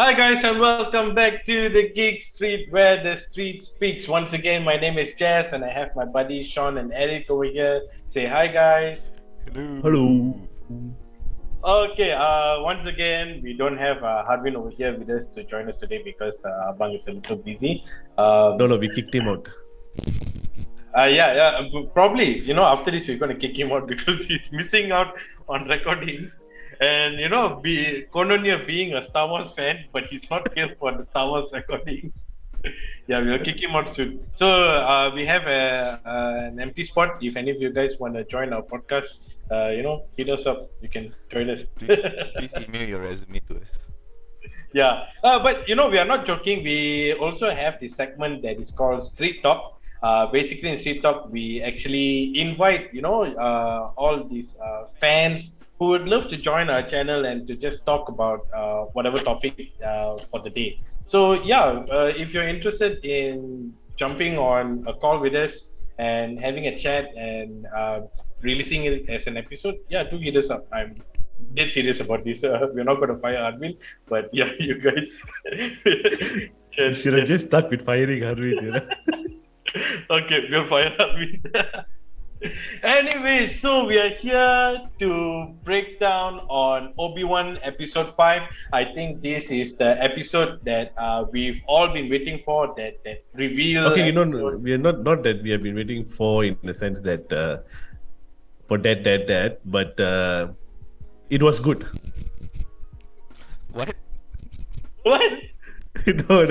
Hi guys and welcome back to the Geek Street where the street speaks. Once again, my name is Jess and I have my buddies Sean and Eric over here. Say hi guys. Hello. Okay, once again, we don't have Harvin over here with us to join us today because Abang is a little busy. No, we kicked him out. Probably, after this we're going to kick him out because he's missing out on recordings. And Kononia being a Star Wars fan, but he's not here for the Star Wars recordings. Yeah, we'll kick him out soon. So we have an empty spot. If any of you guys want to join our podcast, hit us up. You can join us. Please email your resume to us. Yeah, but we are not joking. We also have this segment that is called Street Talk. Basically, in Street Talk, we actually invite all these fans who would love to join our channel and to just talk about whatever topic for the day. So if you're interested in jumping on a call with us and having a chat and releasing it as an episode, do hit us up. I'm dead serious about this. We're not going to fire Arvin, but you guys should have just stuck with firing Arvin. Okay, we'll fire Arvin. Anyway, so we are here to break down on Obi Wan episode 5. I think this is the episode that we've all been waiting for, that reveal. Okay, we are not that we have been waiting for, in the sense that for that, but it was good. What? What? No.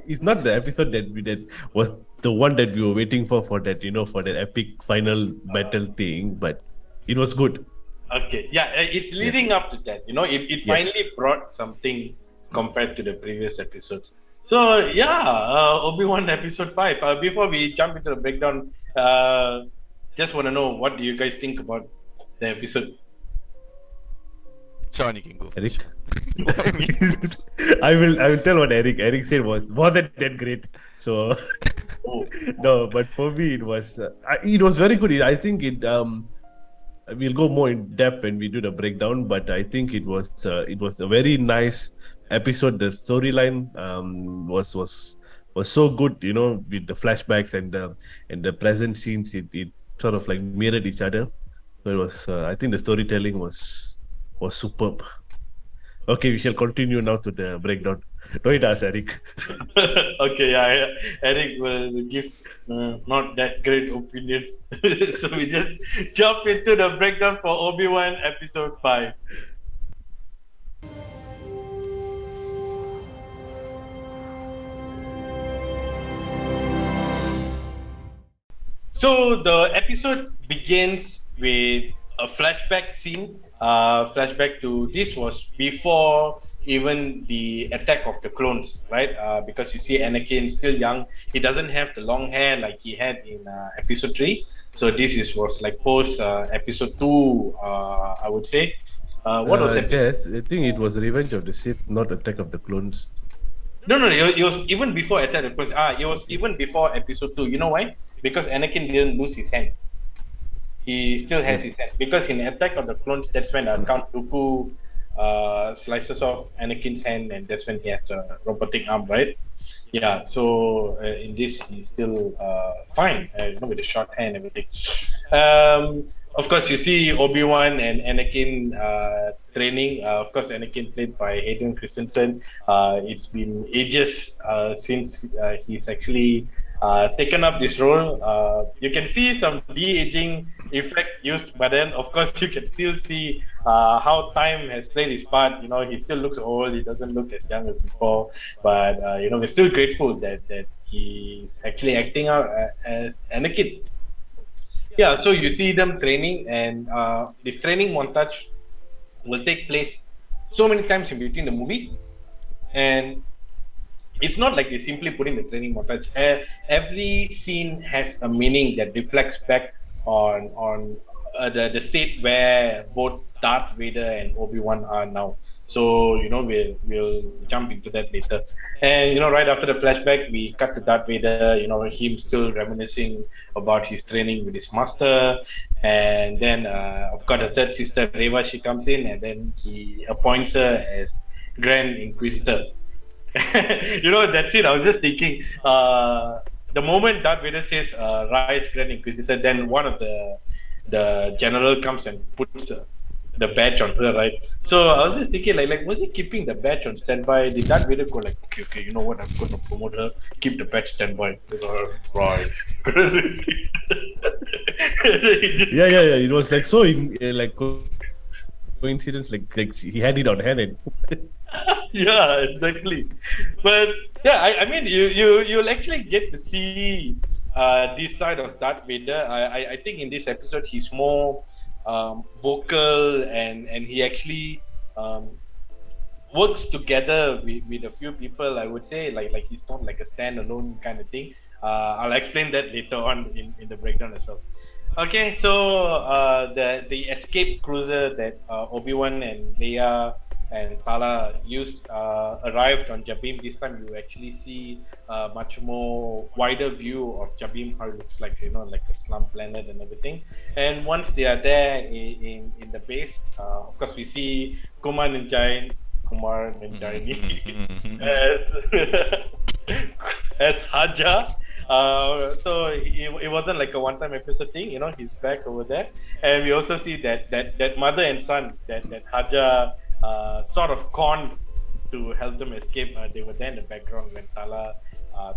It's not the episode that was the one that we were waiting for that, for that epic final battle thing, but it was good. Okay, it's leading up to that. It finally brought something compared to the previous episodes. So Obi Wan episode 5. Before we jump into the breakdown, just want to know, what do you guys think about the episode? Sean, you can go. Eric? I will tell what Eric said wasn't that great. So no, but for me it was very good. I think we'll go more in depth when we do the breakdown, but I think it was a very nice episode. The storyline was so good, with the flashbacks and the present scenes. It sort of like mirrored each other. So it was I think the storytelling was superb. Okay, we shall continue now to the breakdown. No, it does, Eric. Okay, Eric will give not that great opinion. So we just jump into the breakdown for Obi Wan episode 5. So the episode begins with a flashback scene. Flashback to this was before even the attack of the clones, right? Because you see Anakin still young. He doesn't have the long hair like he had in episode 3. So this was like post episode 2, I would say. What was it? Yes, I think it was Revenge of the Sith, not Attack of the Clones. No, it was even before Attack of the Clones. It was even before episode 2. You know why? Because Anakin didn't lose his hand. He still has his hand, because in Attack of the Clones, that's when Count Dooku slices off Anakin's hand, and that's when he has a robotic arm, right? Yeah. So in this, he's still fine, with a short hand and everything. Of course, you see Obi Wan and Anakin training. Of course, Anakin played by Hayden Christensen. It's been ages since he's actually taken up this role. You can see some de-aging effect used, but then of course you can still see how time has played his part. He still looks old. He doesn't look as young as before, but we're still grateful that he's actually acting out as Anakin. Yeah, so you see them training, and this training montage will take place so many times in between the movie, and it's not like they simply put in the training montage. Every scene has a meaning that reflects back on the state where both Darth Vader and Obi Wan are now. So we'll jump into that later. And right after the flashback, we cut to Darth Vader. Him still reminiscing about his training with his master. And then of course the third sister Reva, she comes in, and then he appoints her as Grand Inquisitor. You know that scene. I was just thinking. The moment Darth Vader says "Rise, Grand Inquisitor," then one of the general comes and puts the badge on her, right? So I was just thinking, like was he keeping the badge on standby? Did Darth Vader go like, okay, you know what? I'm going to promote her. Keep the badge standby. Rise. Yeah. It was like so like coincidence. Like he had it on hand and Yeah, exactly. But yeah, I mean, you'll actually get to see this side of Darth Vader. I think in this episode he's more vocal and he actually um, works together with a few people. I would say like he's not like a standalone kind of thing. I'll explain that later on in the breakdown as well. Okay, so the escape cruiser that Obi Wan and Leia and Tala used arrived on Jabim. This time you actually see a much more wider view of Jabim, how it looks like, you know, like a slum planet and everything. And once they are there in the base, of course we see Kumar Nanjiani as as Haja. So it wasn't like a one-time episode thing, you know. He's back over there, and we also see that mother and son that Haja sort of conned to help them escape. They were there in the background when Tala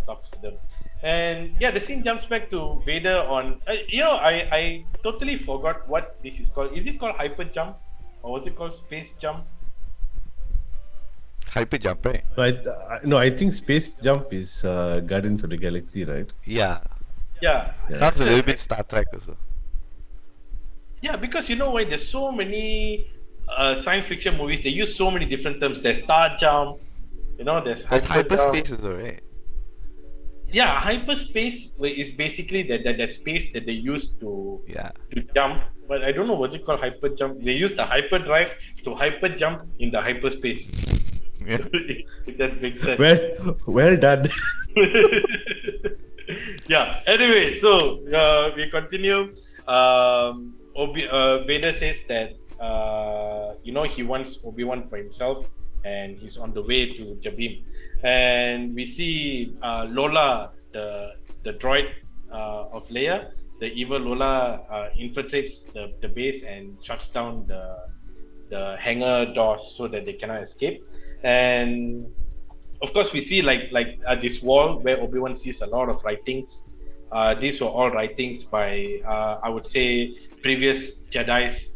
talks to them, and yeah, the scene jumps back to Vader on. I totally forgot what this is called. Is it called hyper jump, or was it called space jump? Hyper jump, right? No, I think Space Jump is Guardians of the Galaxy, right? Yeah. Yeah. Sounds a little bit Star Trek also. Yeah, because you know why there's so many science fiction movies. They use so many different terms. There's star jump, you know. There's There's hyper jump. hyperspace also, right? Yeah, hyperspace is basically that space that they use to Yeah. jump. But I don't know what you call hyper jump. They use the hyperdrive to hyper jump in the hyperspace. Yeah. If that makes sense. Well done. Yeah. Anyway, so we continue. Vader says that he wants Obi-Wan for himself, and he's on the way to Jabim. And we see Lola, the droid of Leia, the evil Lola, infiltrates the base and shuts down the hangar doors so that they cannot escape. And of course, we see like this wall where Obi-Wan sees a lot of writings. These were all writings by I would say previous Jedi's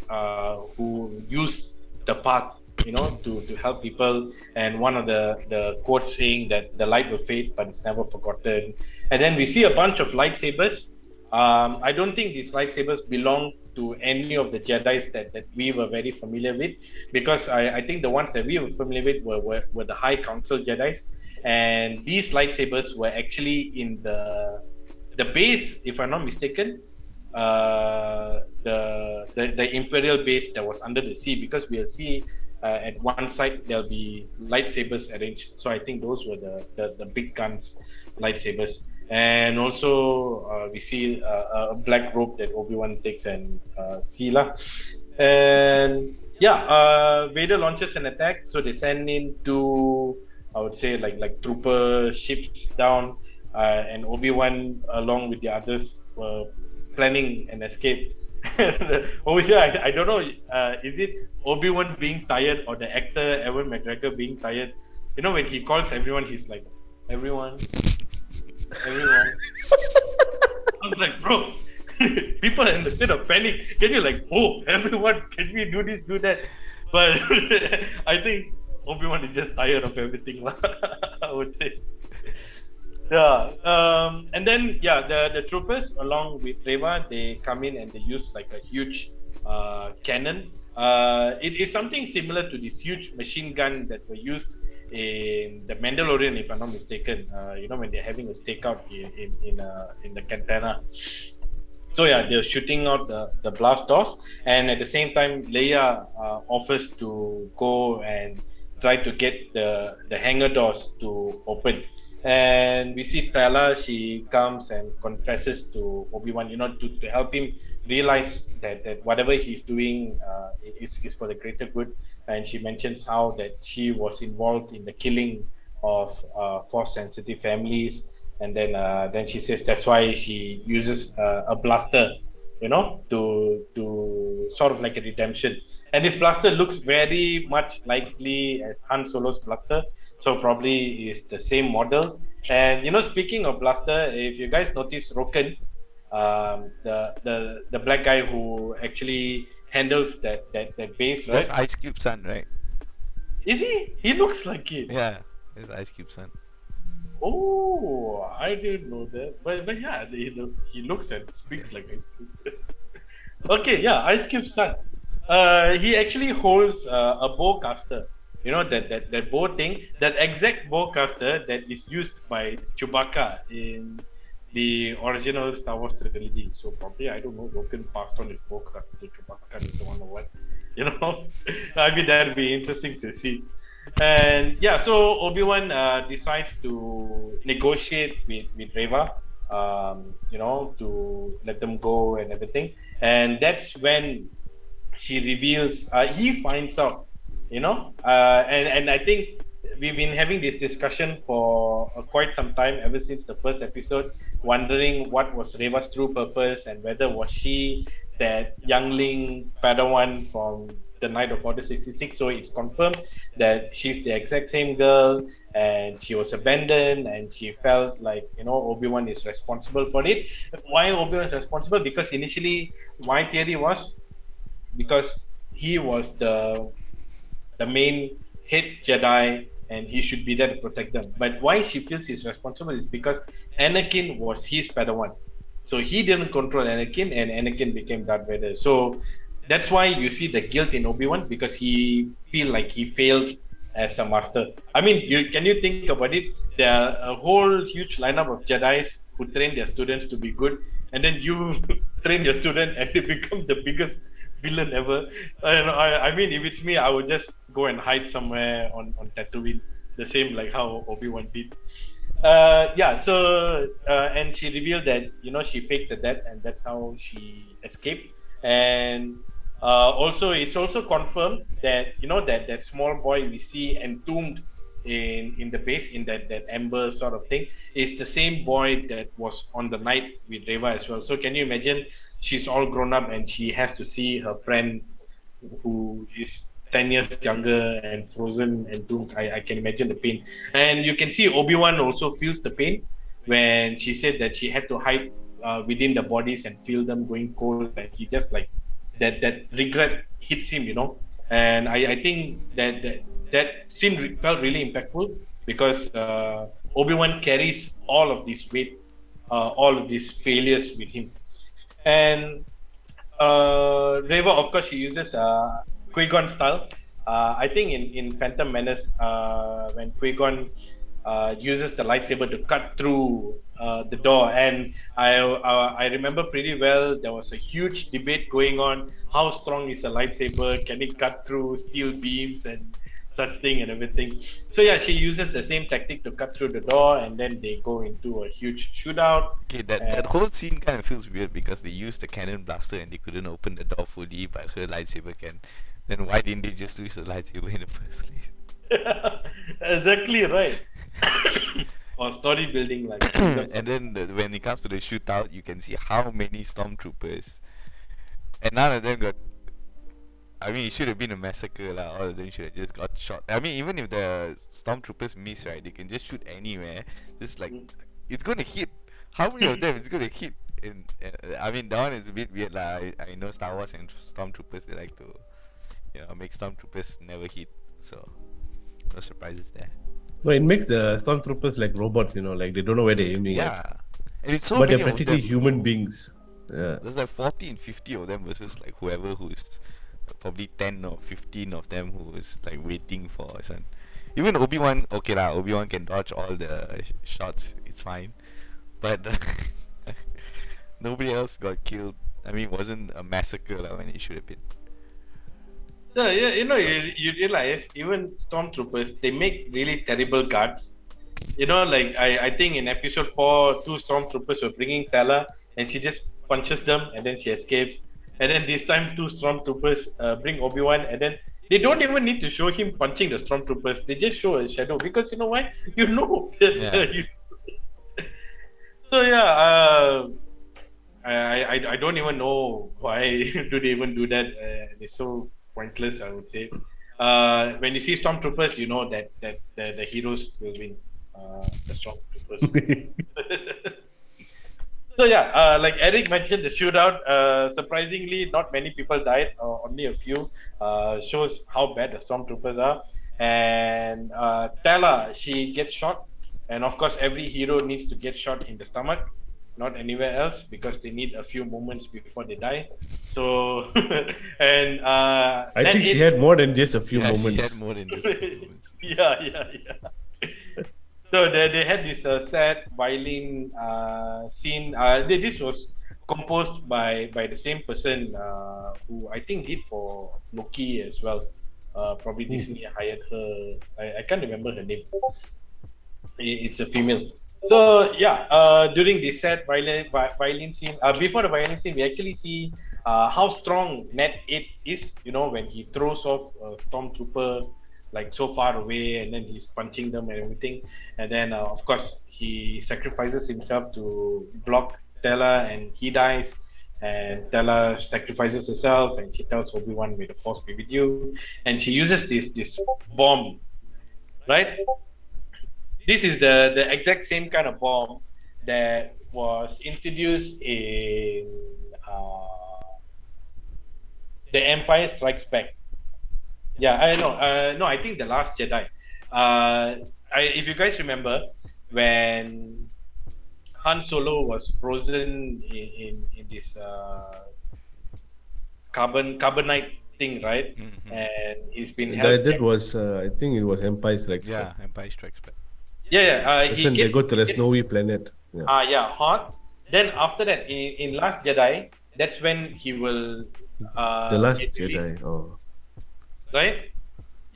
who used the path, you know, to help people. And one of the quotes saying that the light will fade, but it's never forgotten. And then we see a bunch of lightsabers. I don't think these lightsabers belong to any of the Jedi's that we were very familiar with, because I think the ones that we were familiar with were the High Council Jedi's, and these lightsabers were actually in the base, if I'm not mistaken, the Imperial base that was under the sea, because we'll see at one side there'll be lightsabers arranged. So I think those were the big guns lightsabers. And also we see a black robe that Obi-Wan takes and see lah. And yeah, Vader launches an attack, so they send in two, I would say like trooper ships down, and Obi-Wan along with the others were planning an escape. Over here, I don't know, is it Obi-Wan being tired or the actor Ewan McGregor being tired? You know, when he calls everyone, he's like, everyone. I was like, bro, people are in a state of panic. Can you like, everyone, can we do this, do that? But I think Obi-Wan is just tired of everything, I would say. Yeah. And then the troopers along with Reva, they come in and they use like a huge cannon. It is something similar to this huge machine gun that were used in the Mandalorian, if I'm not mistaken. When they're having a stakeout in the Cantana. So yeah, they're shooting out the blast doors, and at the same time, Leia offers to go and try to get the hangar doors to open. And we see Tala, she comes and confesses to Obi-Wan, to help him realize that whatever he's doing is for the greater good. and she mentions how that she was involved in the killing of force-sensitive families, and then she says that's why she uses a blaster, to sort of like a redemption. And this blaster looks very much likely as Han Solo's blaster, so probably is the same model. And speaking of blaster, if you guys notice Roken, the black guy who actually handles that base, That's right? Ice Cube son, right? Is he? He looks like it. Yeah, it's Ice Cube son. Oh, I didn't know that. But yeah, he looks and speaks like Ice Cube. Okay, yeah, Ice Cube's son. He actually holds a bowcaster. You know that bow thing, that exact bowcaster that is used by Chewbacca in the original Star Wars trilogy. So probably I don't know. Logan passed on his bowcaster to Chewbacca later on or what. You know, I mean that'd be interesting to see. And yeah, so Obi-Wan decides to negotiate with Reva, to let them go and everything. And that's when she reveals, he finds out, and I think we've been having this discussion for quite some time, ever since the first episode, wondering what was Reva's true purpose and whether was she that youngling Padawan from the night of Order 66. So it's confirmed that she's the exact same girl, and she was abandoned, and she felt like Obi-Wan is responsible for it. Why Obi-Wan is responsible? Because initially my theory was because he was the main head Jedi, and he should be there to protect them. But why she feels he's responsible is because Anakin was his Padawan. So he didn't control Anakin, and Anakin became Darth Vader. So that's why you see the guilt in Obi-Wan, because he feel like he failed as a master. I mean, can you think about it? There are a whole huge lineup of Jedi's who train their students to be good, and then you train your student and they become the biggest villain ever. I mean, if it's me, I would just go and hide somewhere on Tatooine, the same like how Obi-Wan did. Yeah, so and she revealed that she faked the death, and that's how she escaped. And also, it's also confirmed that that small boy we see entombed in the base, in that ember sort of thing, is the same boy that was on the night with Reva as well. So can you imagine? She's all grown up and she has to see her friend who is 10 years younger and frozen and doomed. I can imagine the pain. And you can see Obi-Wan also feels the pain when she said that she had to hide within the bodies and feel them going cold, and he just like that regret hits him, And I think that scene felt really impactful, because Obi-Wan carries all of this weight, all of these failures with him. And Reva, of course, she uses Qui-Gon style. I think in Phantom Menace, when Qui-Gon uses the lightsaber to cut through the door, and I remember pretty well there was a huge debate going on. How strong is a lightsaber? Can it cut through steel beams and such thing and everything? So yeah, she uses the same tactic to cut through the door, and then they go into a huge shootout. Okay, that whole scene kind of feels weird because they used the cannon blaster and they couldn't open the door fully, but her lightsaber can. Then why didn't they just use the lightsaber in the first place? Exactly right. Or story building, like. And then when it comes to the shootout, you can see how many stormtroopers, and none of them got. I mean, it should have been a massacre, lah. All of them should have just got shot. I mean, even if the stormtroopers miss, right, they can just shoot anywhere. Just like it's gonna hit. How many of them is gonna hit? I mean, that one is a bit weird, lah. I know Star Wars and stormtroopers, they like to, make stormtroopers never hit. So no surprises there. Well, it makes the stormtroopers like robots, like they don't know where they're aiming Yeah, at. and it's so But many they're of practically them. human beings. Yeah. There's like 40 and 50 of them versus like whoever who's probably 10 or 15 of them who is like waiting for some. Even Obi-Wan, okay lah, Obi-Wan can dodge all the shots, it's fine. But nobody else got killed. I mean, it wasn't a massacre lah when it should have been. Yeah, you realize even stormtroopers, they make really terrible guards. Like I think in episode 4, 2 stormtroopers were bringing Tala, and she just punches them, and then she escapes. And then this time, 2 stormtroopers bring Obi-Wan, and then They don't even need to show him punching the stormtroopers. They just show a shadow because you know why? You know. Yeah. So yeah, I don't even know why do they even do that. It's so pointless, I would say. When you see stormtroopers, you know that the heroes will win. The stormtroopers. So yeah, like Eric mentioned, the shootout. Surprisingly, not many people died. Only a few. Shows how bad the stormtroopers are. And Tala, she gets shot, and of course, every hero needs to get shot in the stomach, not anywhere else, because they need a few moments before they die. So, and I think she had more than just a few Yeah, she moments. had more than just a few moments. yeah. So they had this sad violin scene. This was composed by the same person who I think did for Loki as well. Probably Disney hired her. I can't remember her name. It's a female. So yeah, during the sad violin scene, before the violin scene, we actually see how strong Net 8 is. You know, when he throws off a stormtrooper like so far away, and then he's punching them and everything, and then of course he sacrifices himself to block Tella, and he dies. And Tella sacrifices herself, and she tells Obi-Wan, "May the Force be with you." And she uses this bomb, right? This is the exact same kind of bomb that was introduced in the Empire Strikes Back. Yeah, I know. No, I think the Last Jedi. If you guys remember, when Han Solo was frozen in this carbonite thing, right? Mhm. And he's been held. That was, I think it was Empire Strikes Yeah, Back. Empire Strikes Back. Yeah. That's He when they gets go to the snowy planet. Yeah. yeah, hot. Then after that, in Last Jedi, that's when he will The Last get released, Jedi. Oh. right?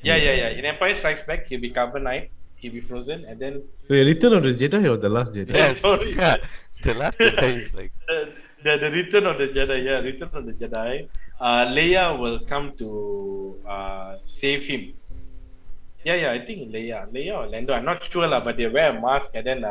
Yeah. In Empire Strikes Back, he'll be carbonite, he'll be frozen, and then Wait, Return of the Jedi or the Last Jedi? Yeah, Sorry. yeah. The last Jedi is like the Return of the Jedi. Yeah, Return of the Jedi. Leia will come to save him. Yeah, I think Leia or Lando. I'm not sure lah, but they wear a mask and then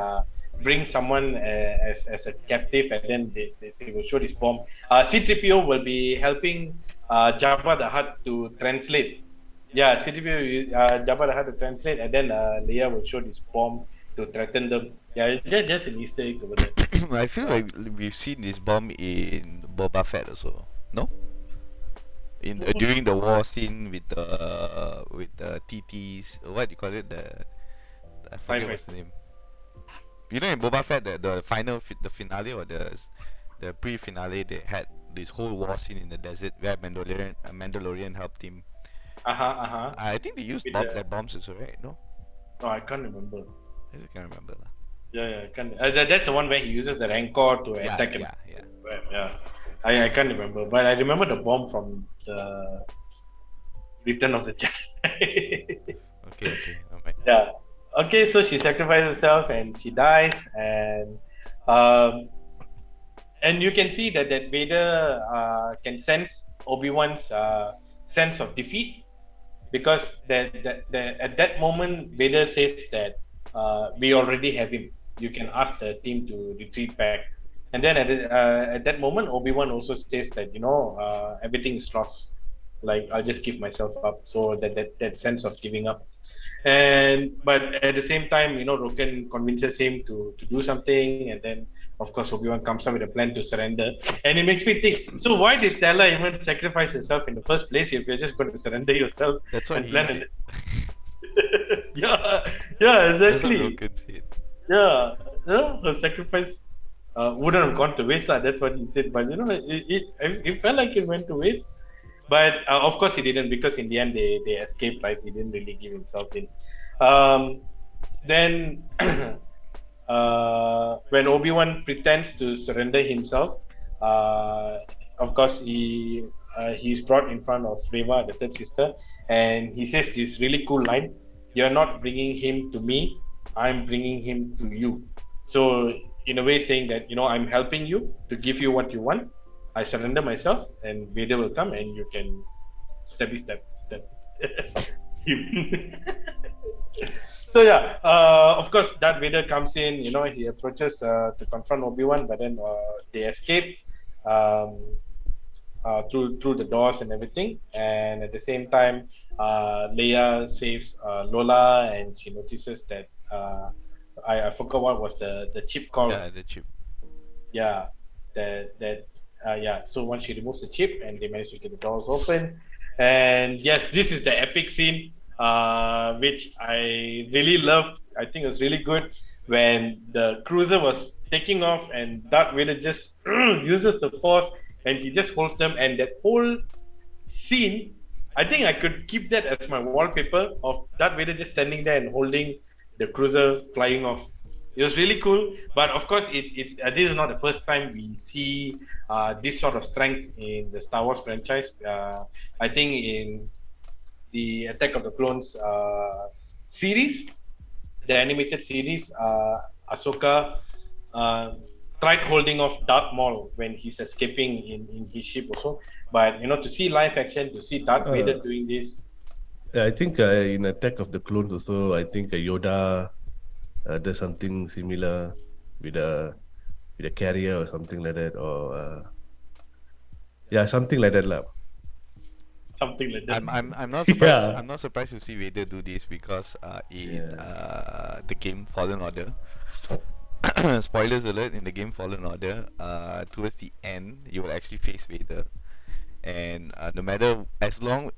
bring someone as a captive, and then they will show this bomb. C-3PO will be helping Jabba the Hutt to translate. Yeah, C-3PO Jabba the Hutt to translate, and then Leia will show this bomb to threaten them. Yeah, it's just an Easter egg over there. I feel like we've seen this bomb in Boba Fett also. No? In during the war scene with the TTs, what do you call it? I forget Right. what's the name. You know, in Boba Fett, the final the finale or the pre-finale, they had this whole war scene in the desert where Mandalorian helped him. I think they used With that bombs also, right? No, Oh, I can't remember. I just can't remember lah. Yeah, I can't. That's the one where he uses the Rancor to attack him. Yeah. Yeah. I can't remember, but I remember the bomb from the Return of the Jedi. Okay, no mind. Yeah. Okay, so she sacrifices herself and she dies, um, and you can see that Vader can sense Obi-Wan's sense of defeat, because at that moment Vader says that we already have him. You can ask the team to retreat back. And then at that moment, Obi-Wan also says that everything is lost. Like, I'll just give myself up. So that sense of giving up. But at the same time, Roken convinces him to do something, and then of course Obi-Wan comes up with a plan to surrender. And it makes me think, so why did Tala even sacrifice herself in the first place if you're just going to surrender yourself? That's what and he plan said. yeah, That's what exactly. Roken said. Yeah, the sacrifice wouldn't have gone to waste. That's what he said. But it felt like it went to waste. But of course, he didn't, because in the end they escaped. Right? He didn't really give himself in. Then, when Obi-Wan pretends to surrender himself, of course he's brought in front of Reva, the third sister, and he says this really cool line: "You're not bringing him to me. I'm bringing him to you." So in a way saying that, I'm helping you to give you what you want. I surrender myself, and Vader will come, and you can step. So yeah, of course, Darth Vader comes in. He approaches to confront Obi-Wan, but then they escape um, through the doors and everything. And at the same time, Leia saves Lola, and she notices that I forgot what was the chip called. Yeah, the chip. Yeah, that yeah. So once she removes the chip, and they manage to get the doors open, and yes, this is the epic scene, which I really loved. I think it was really good when the cruiser was taking off, and Darth Vader just uses the force, and he just holds them, and that whole scene, I think I could keep that as my wallpaper of Darth Vader just standing there and holding the cruiser flying off. It was really cool, but of course, this is not the first time we see this sort of strength in the Star Wars franchise. I think in the Attack of the Clones series, the animated series, Ahsoka uh, tried holding off Darth Maul when he's escaping in his ship also. But to see live action, to see Darth Vader doing this, I think in Attack of the Clones also, I think Yoda does something similar with a carrier or something like that, or yeah, something like that, lah. something like that. I'm not surprised. Yeah. I'm not surprised to see Vader do this because in Yeah. the game Fallen Order. Spoilers alert! In the game Fallen Order, towards the end, you will actually face Vader, and no matter as long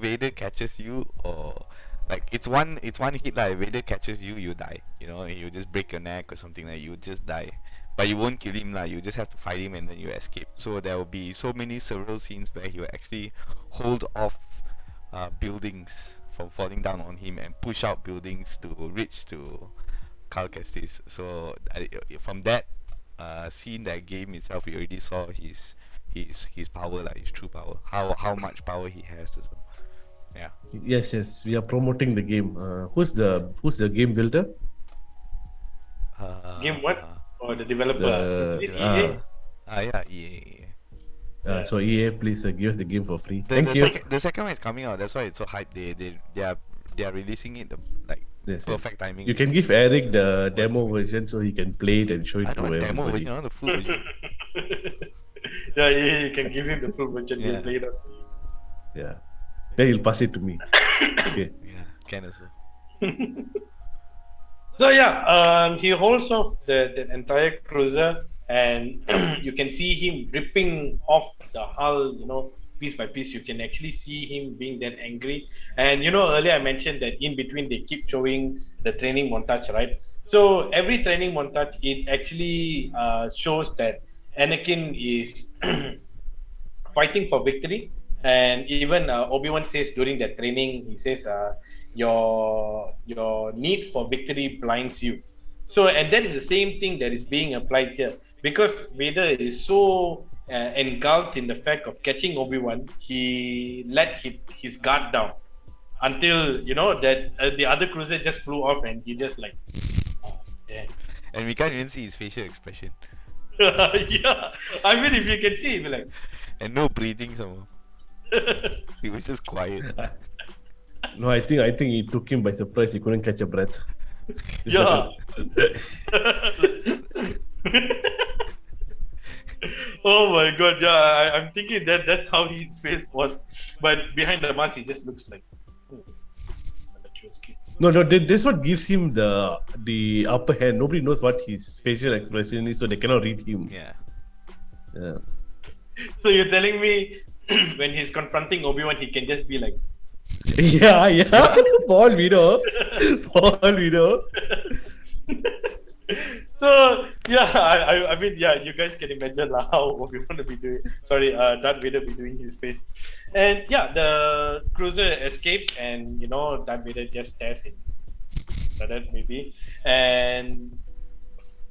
Vader catches you, or like it's one hit like Vader catches you, you die. You just break your neck or something like you just die. But you won't kill him lah. You just have to fight him and then you escape. So there will be several scenes where he will actually hold off buildings from falling down on him and push out buildings to reach to Cal Kestis. So from that scene, that game itself, we already saw his power, like his true power, how much power he has. So yeah. Yes, we are promoting the game. Who's the game builder? Game what? Or the developer? The- Is it EA? Yeah, EA. So EA, please give us the game for free. The, Thank the you. the second one is coming out. That's why it's so hyped. They are releasing it like Yes, perfect timing. You can give Eric the demo version so he can play it and show it I to don't want demo everybody. version. I want the full version. Yeah, you can give him the full version. Yeah. He'll play it out. Yeah. Then he'll pass it to me. Okay. Yeah, can also. So yeah, he holds off the entire cruiser, and you can see him ripping off the hull, piece by piece. You can actually see him being that angry. And earlier I mentioned that in between they keep showing the training montage, right? So every training montage, it actually shows that Anakin is fighting for victory. And even Obi-Wan says during that training, he says, your need for victory blinds you. So, and that is the same thing that is being applied here. Because Vader is so engulfed in the fact of catching Obi-Wan, he let his guard down until, that the other cruiser just flew off and he just like, oh, damn. And we can't even see his facial expression. Yeah, I mean, if you can see, you'll be like, And no breathing somehow. He was just quiet. No, I think it took him by surprise. He couldn't catch a breath. yeah. Oh my god, yeah, I'm thinking that's how his face was. But behind the mask, he just looks like. No, this what gives him the upper hand. Nobody knows what his facial expression is, so they cannot read him. Yeah. Yeah. So you're telling me when he's confronting Obi-Wan, he can just be like. Yeah. Paul Widow. So yeah, I mean yeah, you guys can imagine how Obi-Wan to be doing. Sorry, Darth Vader be doing his face, and yeah, the cruiser escapes, and Darth Vader just stares in that maybe, and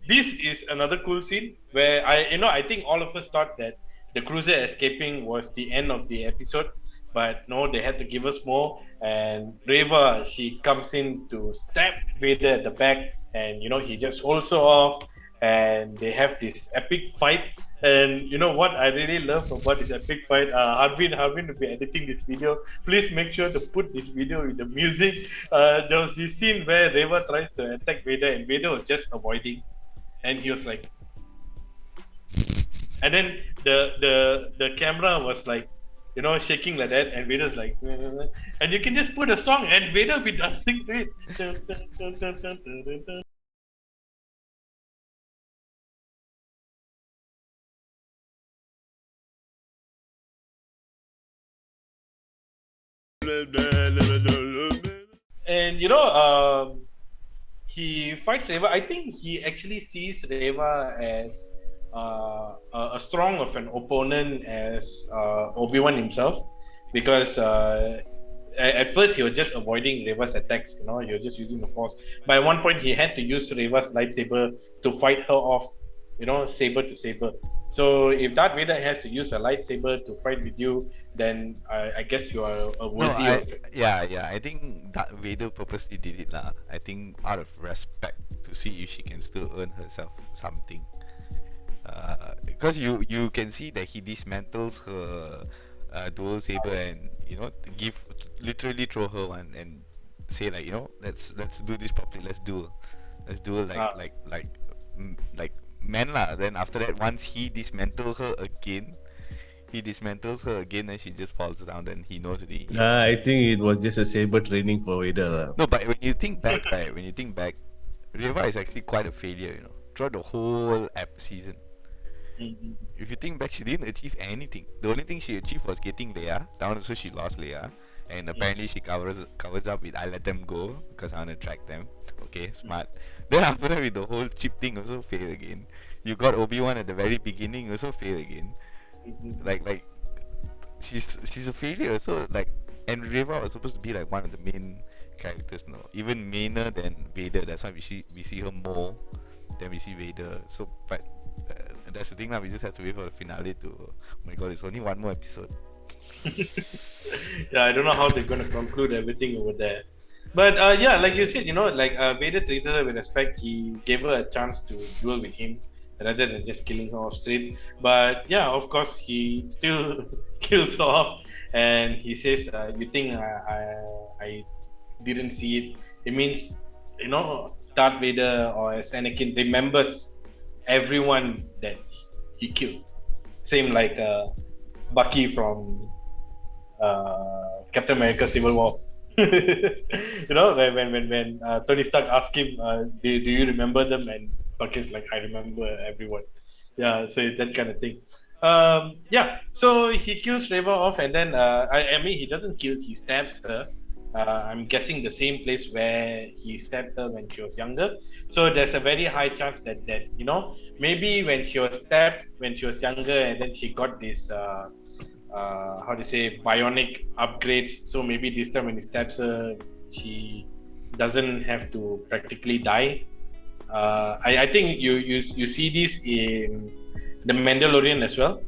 this is another cool scene where I think all of us thought that the cruiser escaping was the end of the episode, but no, they had to give us more. And Reva, she comes in to stab Vader at the back, and he just holds her off, and they have this epic fight. And you know what I really love about this epic fight? Harvin will be editing this video. Please make sure to put this video with the music. There was this scene where Reva tries to attack Vader, and Vader was just avoiding, and he was like, and then the camera was like, shaking like that, and Vader's like, and you can just put a song, and Vader will be dancing to it. And he fights Reva. I think he actually sees Reva as a strong of an opponent as Obi Wan himself, because at first he was just avoiding Reva's attacks. He was just using the Force. But at one point he had to use Reva's lightsaber to fight her off. Saber to saber. So if Darth Vader has to use a lightsaber to fight with you, then I guess you are a worthy. I think Darth Vader purposely did it lah. I think out of respect to see if she can still earn herself something. Because you can see that he dismantles her dual saber and literally throw her one and say like let's do this properly. Let's do like man lah. Then after that, once he dismantles her again, and she just falls down. Then he knows the. I think it was just a saber training for Vader. No, but when you think back, Reva is actually quite a failure. Throughout the whole season. If you think back, she didn't achieve anything. The only thing she achieved was getting Leia down, so she lost Leia, and apparently she covers up with "I let them go because I want to track them." Okay, smart. Then after that, with the whole chip thing, also fail again. You got Obi Wan at the very beginning, also fail again. Like she's a failure. So and Reva was supposed to be like one of the main characters, even mainer than Vader. That's why we see her more than we see Vader. So, but that's the thing now. We just have to wait for the finale to. Oh my God, it's only one more episode. Yeah, I don't know how they're gonna conclude everything over there. But like you said, Vader treated her with respect. He gave her a chance to duel with him rather than just killing her off straight. But yeah, of course, he still kills her off, and he says, "You think I didn't see it?" It means, Darth Vader or as Anakin remembers everyone that he killed. Same like Bucky from Captain America: Civil War. When Tony Stark asked him, do you remember them? And Bucky's like, I remember everyone. Yeah, so it's that kind of thing. So he kills Reva off, and then I mean, he doesn't kill, he stabs her. I'm guessing the same place where he stabbed her when she was younger. So there's a very high chance that maybe when she was stabbed when she was younger, and then she got this bionic upgrades. So maybe this time when he stabs her, she doesn't have to practically die. I think you see this in the Mandalorian as well.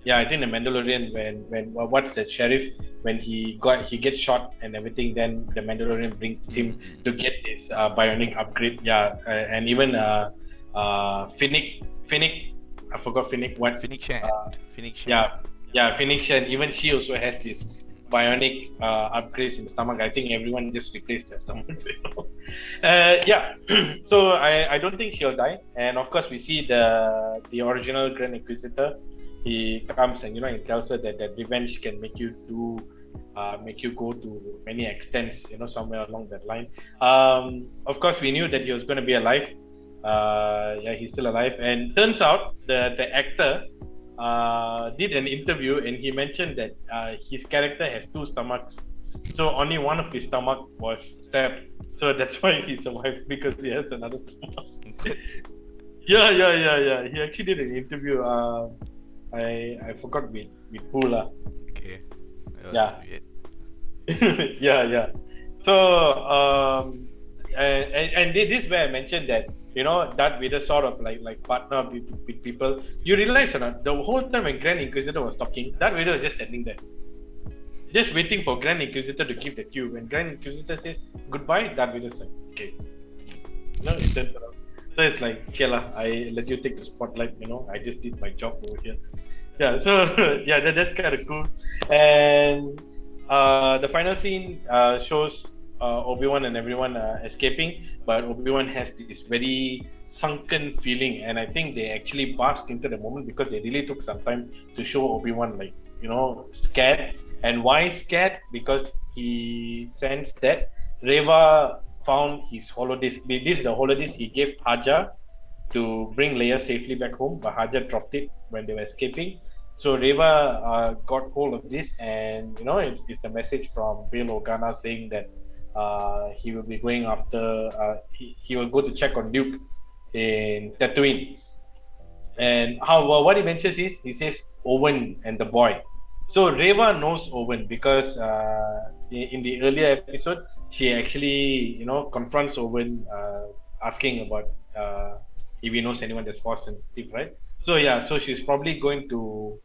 Yeah, I think the Mandalorian when what's the sheriff when he gets shot and everything, then the Mandalorian brings him to get this bionic upgrade. Yeah, and even Finnick, I forgot Finnick what. Finnick Shan. Yeah, Finnick Shan. Even she also has this bionic upgrades in the stomach. I think everyone just replaced their stomachs. So I don't think she'll die. And of course, we see the original Grand Inquisitor. He comes and and tells her that revenge can make you go to many extents, somewhere along that line. Of course, we knew that he was going to be alive. He's still alive. And turns out the actor did an interview, and he mentioned that his character has two stomachs, so only one of his stomach was stabbed, so that's why he survived, because he has another stomach. Yeah. He actually did an interview. I forgot with who lah. Okay. Yeah. Yeah. So and this is where I mentioned that Darth Vader sort of like partner with people. You realize or not, the whole time when Grand Inquisitor was talking, Darth Vader was just standing there, just waiting for Grand Inquisitor to give the cue. When Grand Inquisitor says goodbye, Darth Vader's like, okay. He turns around. So it's like, okay lah, I let you take the spotlight, I just did my job over here. Yeah, so yeah, that's kind of cool. And the final scene shows Obi-Wan and everyone escaping, but Obi-Wan has this very sunken feeling, and I think they actually basked into the moment because they really took some time to show Obi-Wan like, scared. And why scared? Because he sensed that Reva found his holodisk. This is the holodisk he gave Haja to bring Leia safely back home, but Haja dropped it when they were escaping. So Reva got hold of this, and it's a message from Bail Organa saying that he will be going after. He will go to check on Luke in Tatooine. And what he mentions is he says Owen and the boy. So Reva knows Owen because in the earlier episode she actually confronts Owen, asking about if he knows anyone that's force sensitive, right? So yeah, so she's probably going to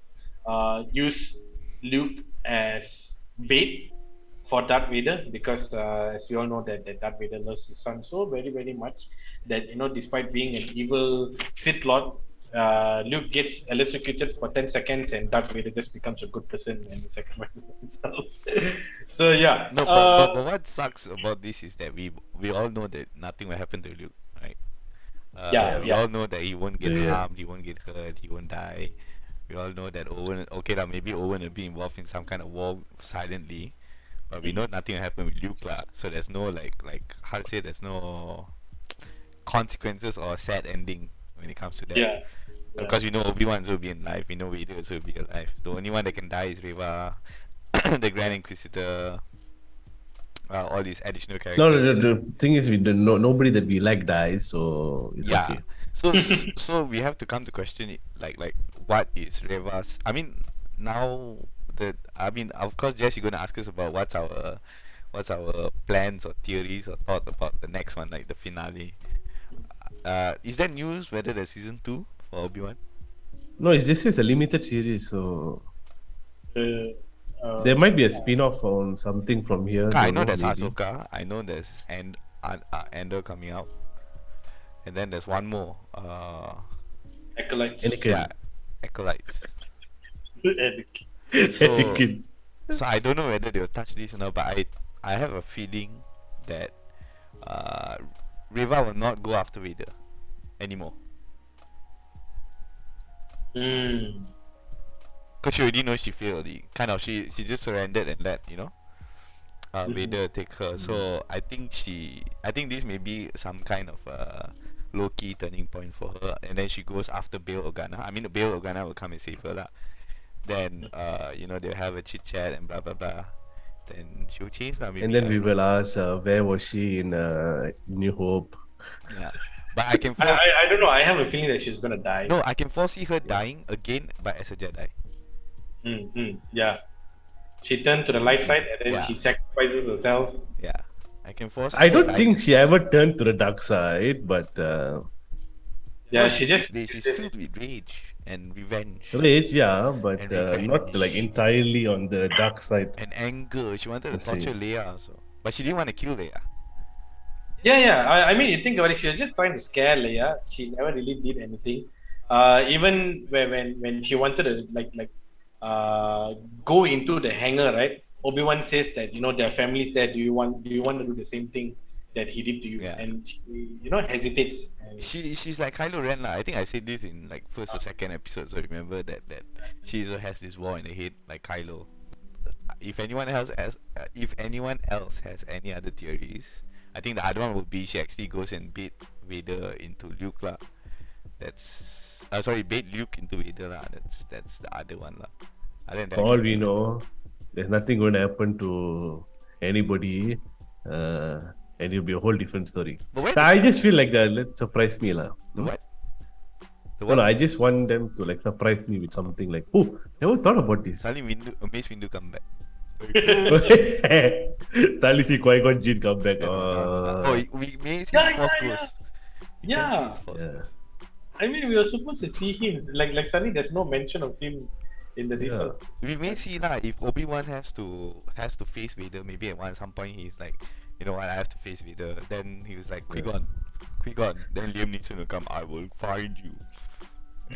use Luke as bait for Darth Vader because as we all know that Darth Vader loves his son so very very much that despite being an evil Sith Lord, Luke gets electrocuted for 10 seconds and Darth Vader just becomes a good person and he sacrifices himself. So yeah. No, but what sucks about this is that we all know that nothing will happen to Luke, right? We all know that he won't get harmed, he won't get hurt, he won't die. We all know that Owen, okay lah, maybe Owen will be involved in some kind of war silently, but we know nothing will happen with Luke lah. So there's no like how to say, there's no consequences or sad ending when it comes to that. Yeah. Because we know Obi-Wan will be alive, we know Vader will be alive. The only one that can die is Reva, the Grand Inquisitor, all these additional characters. No, the thing is, we don't know, nobody that we like dies, so it's okay. So we have to come to question it, like what is Reva's? I mean, now of course, Jess, you're gonna ask us about what's our plans or theories or thought about the next one, like the finale. Is there news whether there's season 2 for Obi-Wan? No, it's just a limited series, so there might be a spin-off on something from here. I know there's maybe. Ahsoka. I know there's Andor coming out, and then there's one more. Acolytes. Anakin. Yeah, Acolytes. Anakin. So, Anakin. so I don't know whether they'll touch this or not, but I have a feeling that Reva will not go after Vader anymore. Cause she already knows she failed. She just surrendered and let Vader take her. So I think this may be some kind of low-key turning point for her, and then she goes after Bail Organa. I mean, Bail Organa will come and save her lah. Then they'll have a chit chat and blah blah blah. Then she'll change lah. And then we will ask, where was she in New Hope? Yeah, but I can. I don't know. I have a feeling that she's gonna die. No, I can foresee her dying again, but as a Jedi. Yeah. She turned to the light side and then she sacrifices herself. Yeah, I can foresee. I don't think she ever turned to the dark side, but she's filled with rage and revenge. Rage, yeah, but And not like entirely on the dark side. And anger. She wanted to torture Leia also, but she didn't want to kill Leia. Yeah. I mean, you think about it, she was just trying to scare Leia. She never really did anything. Even when she wanted to go into the hangar, right? Obi-Wan says that there are families there. Do you want to do the same thing that he did to you? Yeah. And she hesitates. And She's like Kylo Ren lah. I think I said this in like first or second episode. So remember that she also has this war in the head like Kylo. If anyone else has any other theories, I think the other one would be she actually goes and bait Vader into Luke lah. That's bait Luke into Vader lah. That's the other one lah. Other than that, For all we know, there's nothing going to happen to anybody, and it'll be a whole different story. But when I just feel like that surprise me lah. the what? The No, I just want them to like surprise me with something like, oh, never thought about this. Suddenly Mace Windu come back. Suddenly see Qui-Gon Jinn come back. We may see Yeah, Force yeah, Ghost. We can Yeah. see his Force Yeah. Ghost. I mean, we were supposed to see him. Like suddenly there's no mention of him in the teaser. We may see lah if Obi-Wan has to face Vader. Maybe at some point he's like, you know what, I have to face Vader. Then he was like, Qui-Gon, Qui-Gon. Then Liam Neeson will come, I will find you.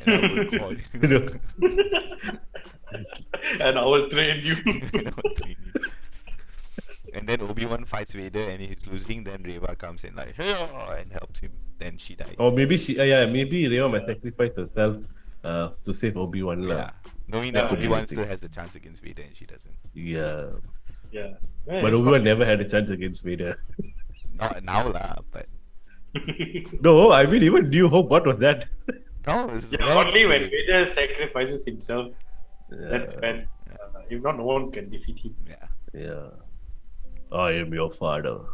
And I will call you. You know, And I will train you. And I will train you. And then Obi-Wan fights Vader and he's losing, then Reva comes in like, "Hey," and helps him. Then she dies. or maybe maybe Reva might sacrifice herself to save Obi-Wan Yeah. lah. Knowing Yeah. that Obi-Wan Anything. still has a chance against Vader and she doesn't. Yeah. Yeah. But Obi-Wan never had a chance against Vader. Not now lah, but No, I mean even New Hope, what was that? no, it's Yeah, well only when played. Vader sacrifices himself, that's Yeah. when, if not, no one can defeat him. Yeah. Yeah. I am your father.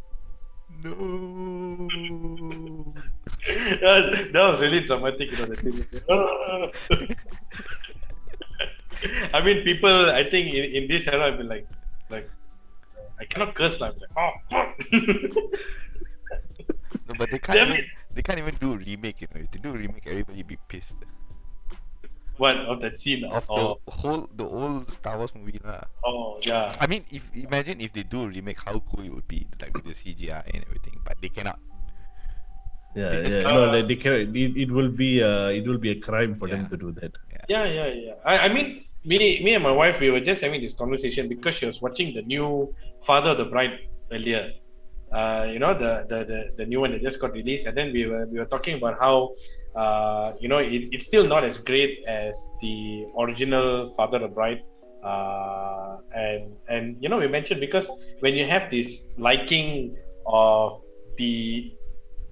No. That was really dramatic, the thing. I mean, people, I think in this era, I've been like, I cannot curse, like, oh, fuck. No, but they Damn can't even do a remake, you know. If they do a remake, everybody be pissed. What, of that scene? Of the old Star Wars movie lah. Oh, yeah. I mean, imagine if they do a remake, how cool it would be, like with the CGI and everything. But they cannot. Yeah, They just yeah. No, they cannot. It will be a crime for them Yeah. to do that. Yeah. I mean, me and my wife, we were just having this conversation because she was watching the new Father of the Bride earlier. The new one that just got released, and then we were talking about how it's still not as great as the original Father of the Bride. And we mentioned, because when you have this liking of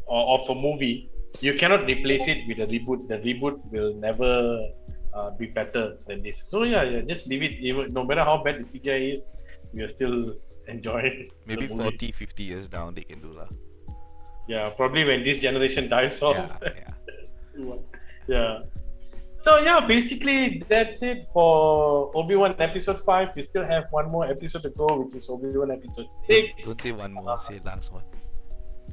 of a movie, you cannot replace it with a reboot. The reboot will never be better than this. So yeah, just leave it. Even no matter how bad the CGI is, we are still enjoying. Maybe the movies. 40, 50 years down, they can do lah. Yeah, probably when this generation dies off. Yeah. Yeah. So yeah, basically that's it for Obi-Wan episode 5. We still have one more episode to go, which is Obi-Wan episode 6. Don't say one more, say last one.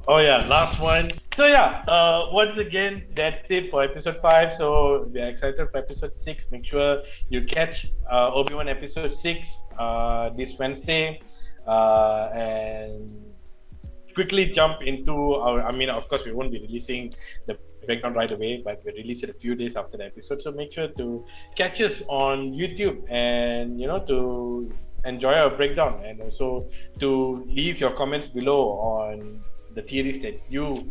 Oh yeah, last one. So yeah, once again, that's it for episode 5. So we're excited for episode 6. Make sure you catch Obi-Wan episode 6 this Wednesday, and quickly jump into our. I mean, of course, we won't be releasing the breakdown right away, but we'll release it a few days after the episode. So make sure to catch us on YouTube, and to enjoy our breakdown, and also to leave your comments below on the theories that you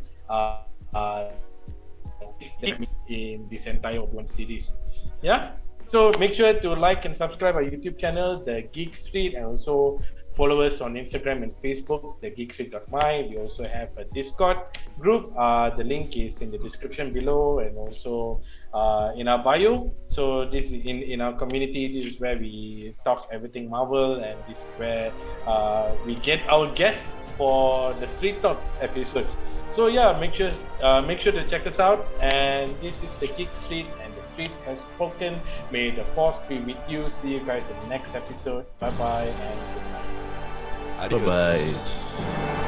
in this entire Obi-Wan series. Yeah. So make sure to like and subscribe our YouTube channel, The Geek Street, and also follow us on Instagram and Facebook, thegeekstreet.my. We also have a Discord group. The link is in the description below, and also in our bio. So this is in our community. This is where we talk everything Marvel, and this is where we get our guests for the Street Talk episodes. So yeah, make sure to check us out. And this is the Geek Street, and the Street has spoken. May the Force be with you. See you guys in the next episode. Bye bye and good night. Adios. Bye-bye.